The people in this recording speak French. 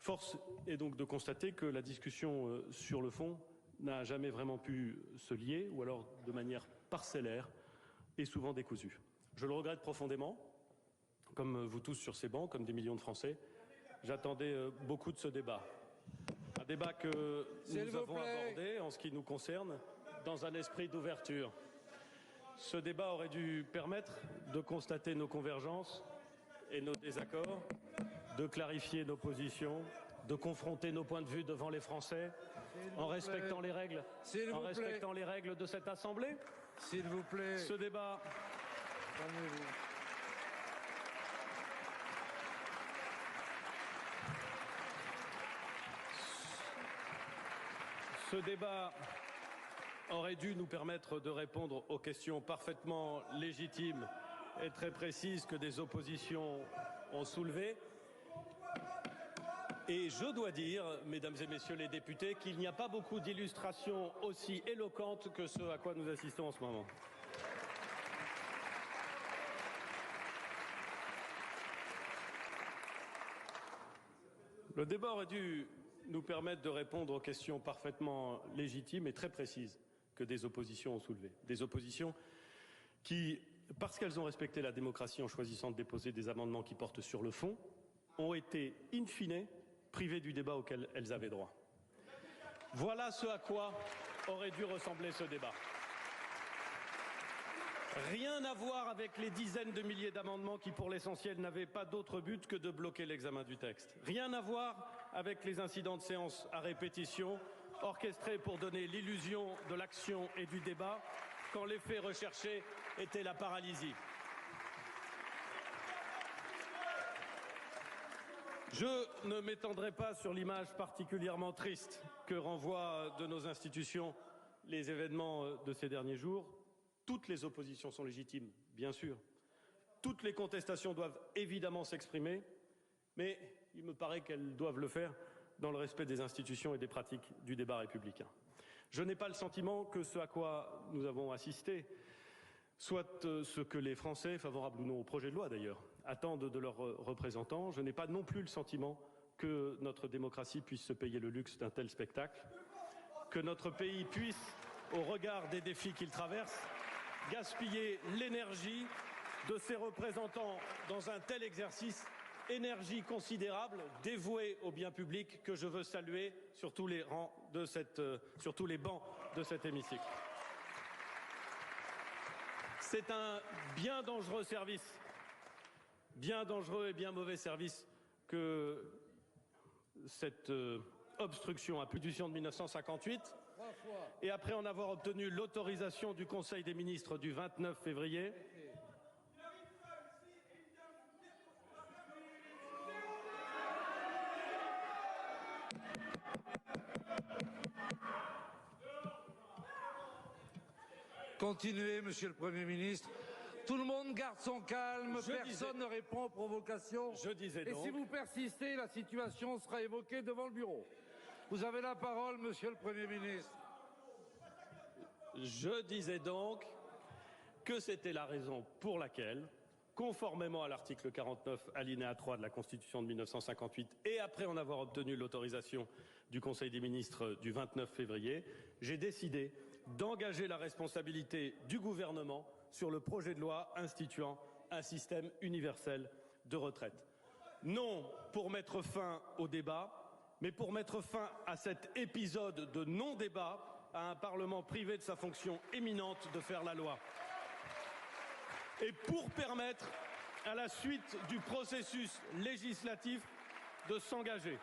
Force est donc de constater que la discussion sur le fond n'a jamais vraiment pu se lier, ou alors de manière parcellaire et souvent décousue. Je le regrette profondément, comme vous tous sur ces bancs, comme des millions de Français. J'attendais beaucoup de ce débat. Un débat que nous avons abordé, en ce qui nous concerne, dans un esprit d'ouverture. Ce débat aurait dû permettre de constater nos convergences et nos désaccords, de clarifier nos positions, de confronter nos points de vue devant les Français, en respectant les règles, de cette Assemblée. S'il vous plaît. Ce débat. Ce débat aurait dû nous permettre de répondre aux questions parfaitement légitimes et très précises que des oppositions ont soulevées. Et je dois dire, mesdames et messieurs les députés, qu'il n'y a pas beaucoup d'illustrations aussi éloquentes que ce à quoi nous assistons en ce moment. Le débat aurait dû nous permettre de répondre aux questions parfaitement légitimes et très précises que des oppositions ont soulevées. Des oppositions qui, parce qu'elles ont respecté la démocratie en choisissant de déposer des amendements qui portent sur le fond, ont été, in fine, privées du débat auquel elles avaient droit. Voilà ce à quoi aurait dû ressembler ce débat. Rien à voir avec les dizaines de milliers d'amendements qui, pour l'essentiel, n'avaient pas d'autre but que de bloquer l'examen du texte. Rien à voir avec les incidents de séance à répétition, orchestrés pour donner l'illusion de l'action et du débat, quand l'effet recherché était la paralysie. Je ne m'étendrai pas sur l'image particulièrement triste que renvoient de nos institutions les événements de ces derniers jours. Toutes les oppositions sont légitimes, bien sûr. Toutes les contestations doivent évidemment s'exprimer, mais il me paraît qu'elles doivent le faire dans le respect des institutions et des pratiques du débat républicain. Je n'ai pas le sentiment que ce à quoi nous avons assisté soit ce que les Français, favorables ou non au projet de loi d'ailleurs, attendent de leurs représentants. Je n'ai pas non plus le sentiment que notre démocratie puisse se payer le luxe d'un tel spectacle, que notre pays puisse, au regard des défis qu'il traverse, gaspiller l'énergie de ses représentants dans un tel exercice, énergie considérable, dévouée au bien public, que je veux saluer sur tous les bancs de cet hémicycle. C'est un bien dangereux service, bien dangereux et bien mauvais service que cette obstruction à Constitution de 1958, et après en avoir obtenu l'autorisation du Conseil des ministres du 29 février, Continuez, Monsieur le Premier ministre. Tout le monde garde son calme, personne ne répond aux provocations. Je disais donc. Et si vous persistez, la situation sera évoquée devant le bureau. Vous avez la parole, Monsieur le Premier ministre. Je disais donc que c'était la raison pour laquelle, conformément à l'article 49, alinéa 3 de la Constitution de 1958, et après en avoir obtenu l'autorisation du Conseil des ministres du 29 février, j'ai décidé d'engager la responsabilité du gouvernement sur le projet de loi instituant un système universel de retraite. Non pour mettre fin au débat, mais pour mettre fin à cet épisode de non-débat, à un Parlement privé de sa fonction éminente de faire la loi. Et pour permettre à la suite du processus législatif de s'engager.